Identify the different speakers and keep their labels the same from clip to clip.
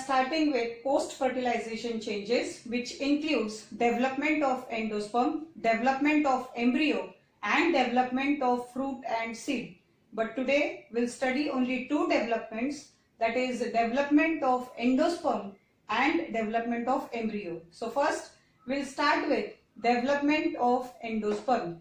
Speaker 1: starting with post-fertilization changes, which includes development of endosperm, development of embryo, and development of fruit and seed. But today we'll study only two developments, that is development of endosperm and development of embryo. So first we'll start with development of endosperm.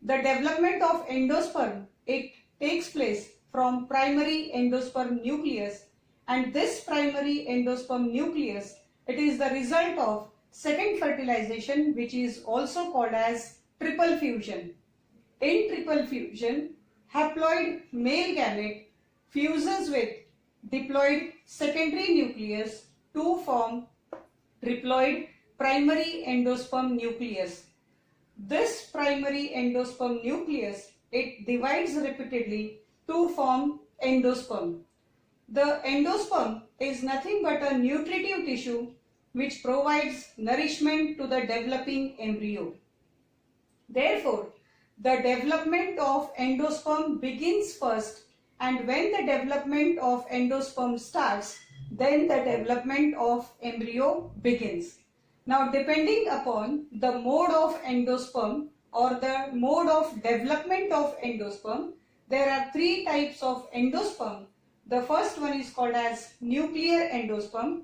Speaker 1: The development of endosperm, it takes place from primary endosperm nucleus, and this primary endosperm nucleus, it is the result of second fertilization, which is also called as triple fusion. In triple fusion, haploid male gamete fuses with diploid secondary nucleus to form triploid primary endosperm nucleus. This primary endosperm nucleus, it divides repeatedly to form endosperm. The endosperm is nothing but a nutritive tissue which provides nourishment to the developing embryo. Therefore, the development of endosperm begins first, and when the development of endosperm starts, then the development of embryo begins. Now, depending upon the mode of endosperm or the mode of development of endosperm, there are three types of endosperm. The first one is called as nuclear endosperm,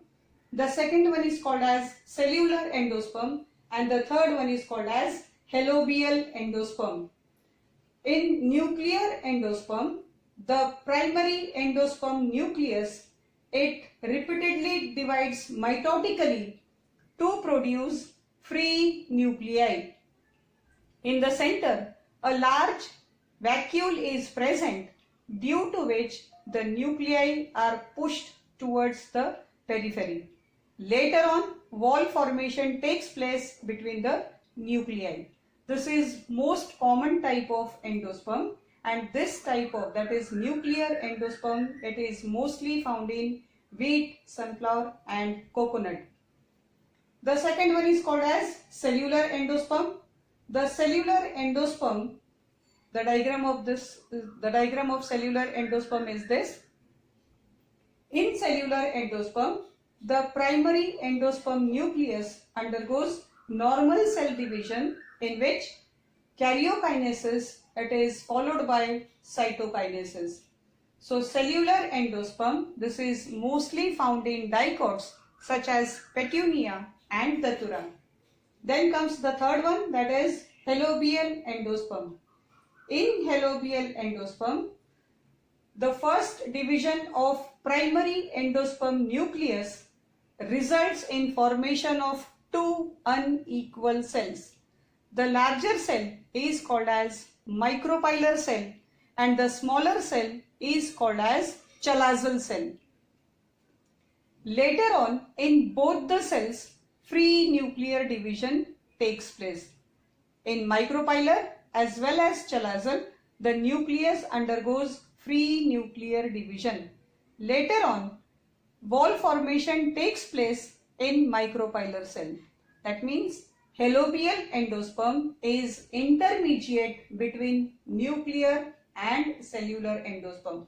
Speaker 1: the second one is called as cellular endosperm, and the third one is called as halobial endosperm. In nuclear endosperm, the primary endosperm nucleus, it repeatedly divides mitotically to produce free nuclei. In the center, a large vacuole is present, due to which the nuclei are pushed towards the periphery. Later on, wall formation takes place between the nuclei. This is most common type of endosperm, and this type of, that is nuclear endosperm, it is mostly found in wheat, sunflower and coconut. The second one is called as cellular endosperm. The cellular endosperm, the diagram of cellular endosperm is this. In cellular endosperm, the primary endosperm nucleus undergoes normal cell division, in which karyokinesis, it is followed by cytokinesis. So cellular endosperm, this is mostly found in dicots such as Petunia and Datura. Then comes the third one, that is halobial endosperm. In halobial endosperm, the first division of primary endosperm nucleus results in formation of two unequal cells. The larger cell is called as micropylar cell and the smaller cell is called as chalazal cell. Later on, in both the cells, free nuclear division takes place. In micropylar as well as chalazal, the nucleus undergoes free nuclear division. Later on, wall formation takes place in micropylar cell. That means halobial endosperm is intermediate between nuclear and cellular endosperm.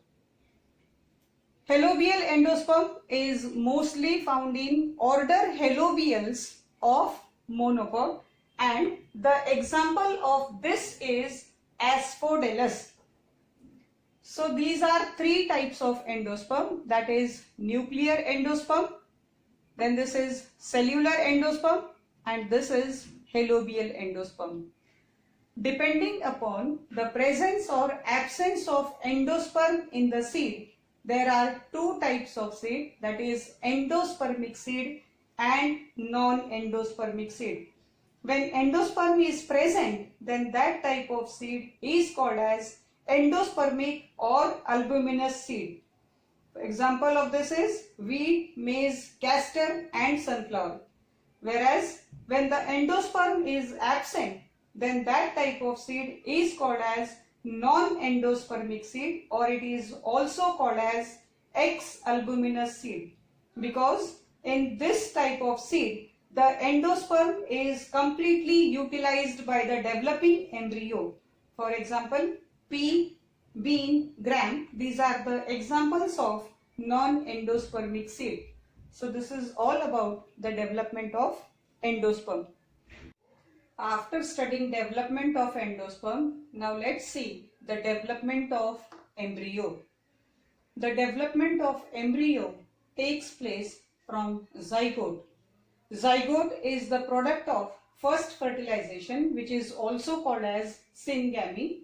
Speaker 1: Halobial endosperm is mostly found in order Halobials of monopod, and the example of this is Asphodelus. So these are three types of endosperm, that is nuclear endosperm, then this is cellular endosperm, and this is halobial endosperm. Depending upon the presence or absence of endosperm in the seed, there are two types of seed, that is endospermic seed and non-endospermic seed. When endosperm is present, then that type of seed is called as endospermic or albuminous seed. Example of this is wheat, maize, castor and sunflower. Whereas when the endosperm is absent, then that type of seed is called as non-endospermic seed, or it is also called as X-albuminous seed, because in this type of seed the endosperm is completely utilized by the developing embryo. For example, pea, bean, gram, these are the examples of non-endospermic seed. So this is all about the development of endosperm. After studying development of endosperm, now let's see the development of embryo. The development of embryo takes place from zygote. Zygote is the product of first fertilization, which is also called as syngamy.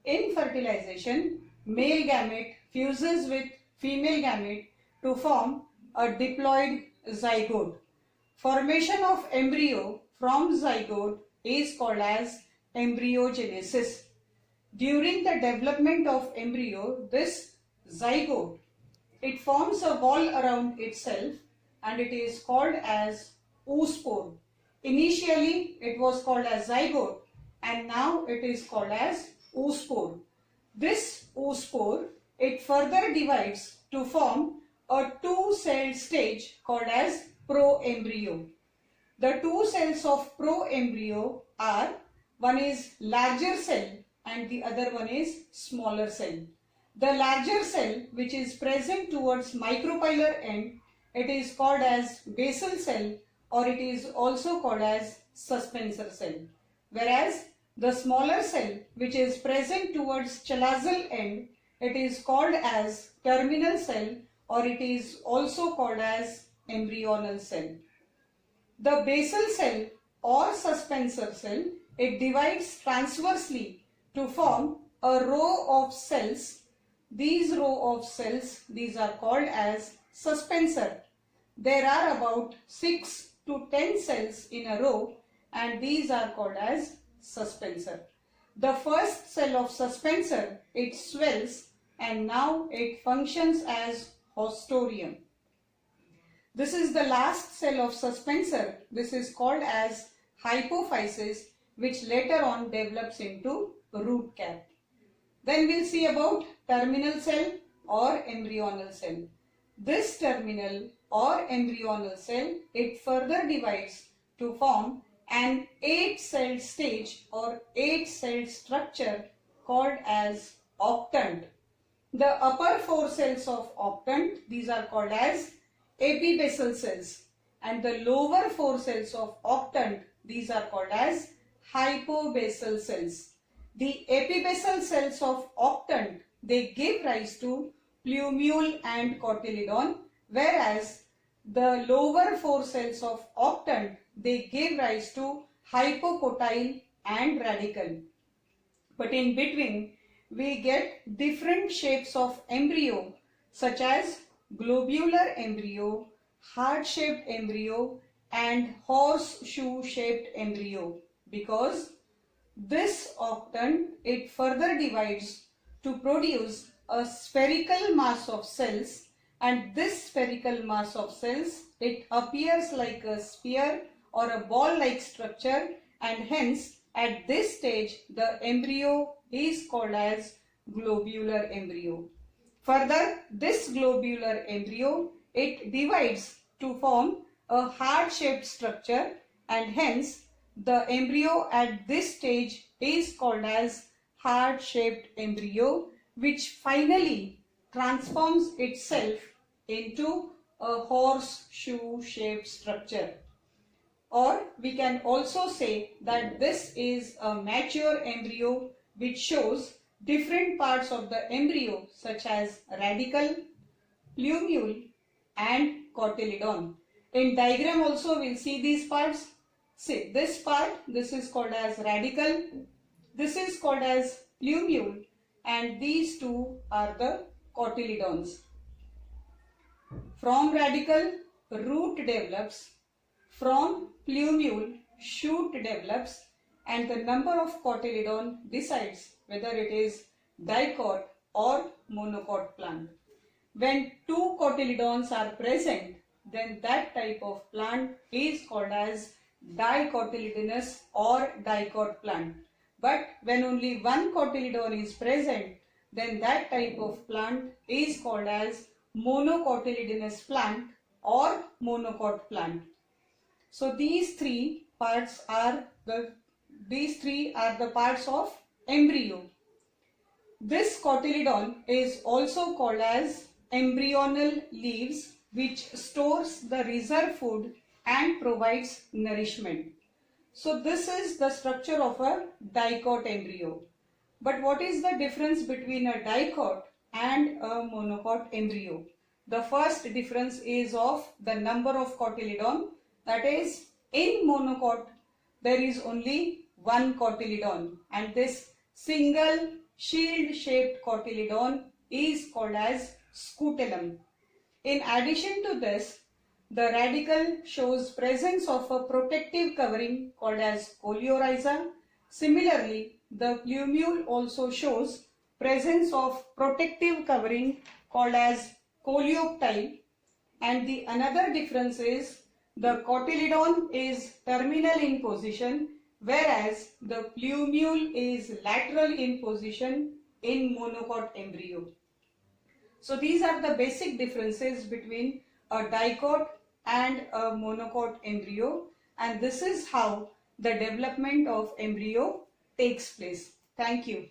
Speaker 1: In fertilization, male gamete fuses with female gamete to form a diploid zygote. Formation of embryo from zygote is called as embryogenesis. During the development of embryo, this zygote, it forms a wall around itself and it is called as oospore. Initially it was called as zygote and now it is called as oospore. This oospore, it further divides to form a two-celled stage called as proembryo. The two cells of proembryo are, one is larger cell and the other one is smaller cell. The larger cell, which is present towards micropylar end, it is called as basal cell or it is also called as suspensor cell. Whereas the smaller cell, which is present towards chalazal end, it is called as terminal cell or it is also called as embryonal cell. The basal cell or suspensor cell, it divides transversely to form a row of cells. These row of cells, these are called as suspensor. There are about 6 to 10 cells in a row and these are called as suspensor. The first cell of suspensor, it swells and now it functions as haustorium. This is the last cell of suspensor. This is called as hypophysis, which later on develops into root cap. Then we'll see about terminal cell or embryonal cell. This terminal or embryonal cell, it further divides to form an 8-celled stage or 8-celled structure called as octant. The upper 4 cells of octant, these are called as epibasal cells, and the lower 4 cells of octant, these are called as hypobasal cells. The epibasal cells of octant, they give rise to plumule and cotyledon, whereas the lower 4 cells of octant, they give rise to hypocotyle and radicle. But in between, we get different shapes of embryo such as globular embryo, heart-shaped embryo and horseshoe-shaped embryo, because this octant, it further divides to produce a spherical mass of cells, and this spherical mass of cells, it appears like a sphere or a ball-like structure, and hence at this stage the embryo is called as globular embryo. Further, this globular embryo, it divides to form a heart-shaped structure and hence the embryo at this stage is called as heart-shaped embryo, which finally transforms itself into a horseshoe-shaped structure. Or we can also say that this is a mature embryo which shows different parts of the embryo such as radicle, plumule and cotyledon. In diagram also we'll see these parts. See this part, this is called as radicle, this is called as plumule, and these two are the cotyledons. From radicle, root develops, from plumule, shoot develops, and the number of cotyledon decides whether it is dicot or monocot plant. When 2 cotyledons are present, then that type of plant is called as dicotyledonous or dicot plant. But when only 1 cotyledon is present, then that type of plant is called as monocotyledonous plant or monocot plant. So these three are the parts of embryo. This cotyledon is also called as embryonal leaves, which stores the reserve food and provides nourishment. So this is the structure of a dicot embryo. But what is the difference between a dicot and a monocot embryo? The first difference is of the number of cotyledon. That is, in monocot there is only one cotyledon, and this single shield shaped cotyledon is called as scutellum. In addition to this, the radicle shows presence of a protective covering called as coleorhiza. Similarly, the plumule also shows presence of protective covering called as coleoptile, and the another difference is the cotyledon is terminal in position, whereas the plumule is lateral in position in monocot embryo. So these are the basic differences between a dicot and a monocot embryo, and this is how the development of embryo takes place. Thank you.